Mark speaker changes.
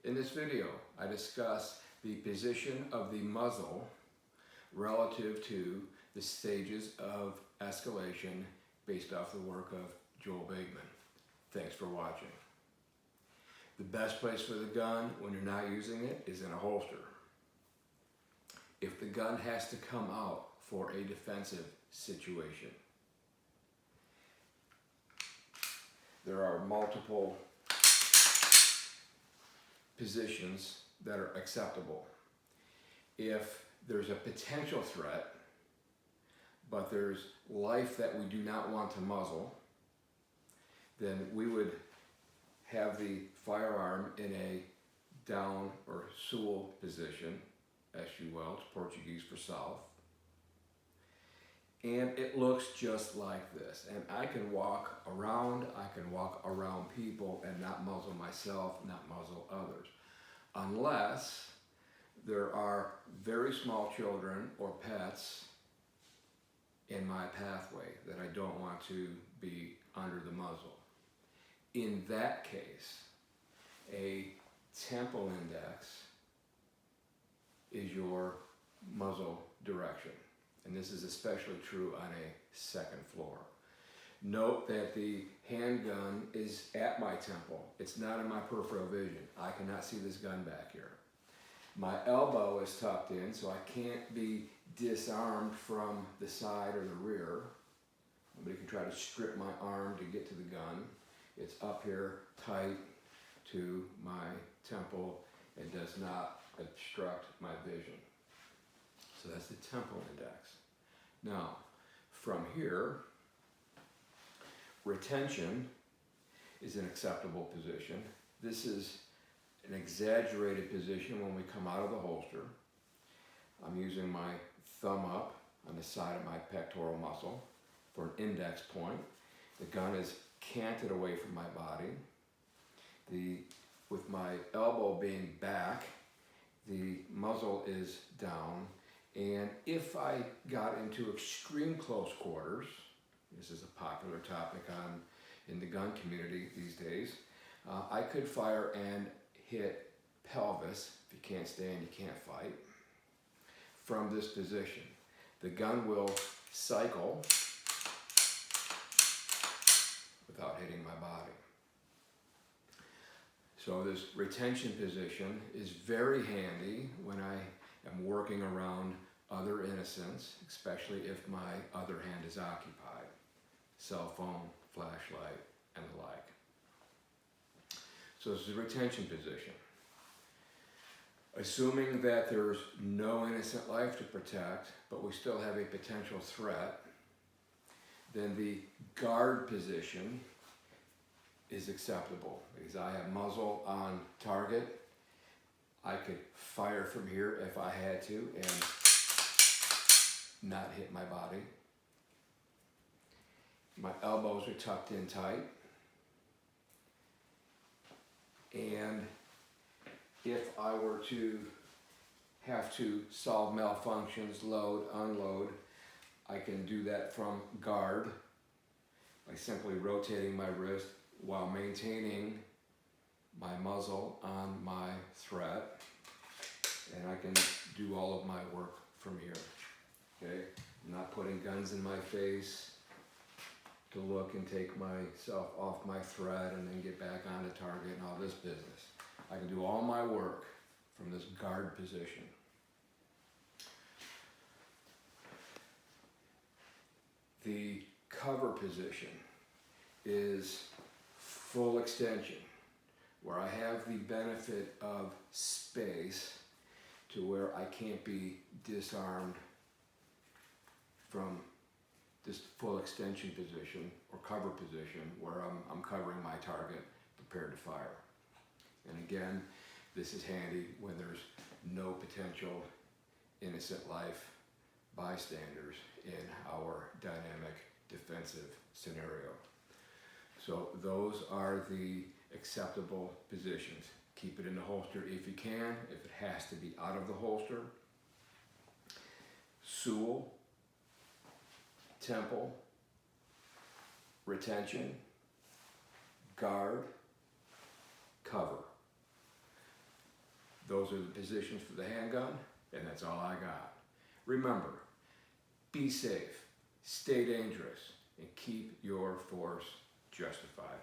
Speaker 1: In this video, I discuss the position of the muzzle relative to the stages of escalation based off the work of Joel Bateman. Thanks for watching. The best place for the gun when you're not using it is in a holster. If the gun has to come out for a defensive situation, there are multiple positions that are acceptable. If there's a potential threat, but there's life that we do not want to muzzle, then we would have the firearm in a down or sul position, S-U-L, it's Portuguese for south. And it looks just like this. And I can walk around people and not muzzle myself, not muzzle others. Unless there are very small children or pets in my pathway that I don't want to be under the muzzle. In that case, a temple index is your muzzle direction. And this is especially true on a second floor. Note that the handgun is at my temple. It's not in my peripheral vision. I cannot see this gun back here. My elbow is tucked in, so I can't be disarmed from the side or the rear. Nobody can try to strip my arm to get to the gun. It's up here tight to my temple and does not obstruct my vision. So that's the temple index. Now, from here, retention is an acceptable position. This is an exaggerated position when we come out of the holster. I'm using my thumb up on the side of my pectoral muscle for an index point. The gun is canted away from my body. With my elbow being back, the muzzle is down. And if I got into extreme close quarters, this is a popular topic in the gun community these days, I could fire and hit pelvis. If you can't stand, you can't fight. From this position, the gun will cycle without hitting my body. So this retention position is very handy when I am working around other innocents, especially if my other hand is occupied. Cell phone, flashlight, and the like. So this is a retention position. Assuming that there's no innocent life to protect, but we still have a potential threat, then the guard position is acceptable because I have muzzle on target. I could fire from here if I had to and not hit my body. My elbows are tucked in tight. And if I were to have to solve malfunctions, load, unload, I can do that from guard by simply rotating my wrist while maintaining my muzzle on my threat, and I can do all of my work from here. Okay, I'm not putting guns in my face to look and take myself off my threat and then get back onto target and all this business. I can do all my work from this guard position. The cover position is full extension, where I have the benefit of space to where I can't be disarmed from this full extension position or cover position where I'm covering my target, prepared to fire. And again, this is handy when there's no potential innocent life bystanders in our dynamic defensive scenario. So those are the acceptable positions. Keep it in the holster if you can. If it has to be out of the holster, sul, temple, retention, guard, cover. Those are the positions for the handgun, and that's all I got. Remember, be safe, stay dangerous, and keep your force justified.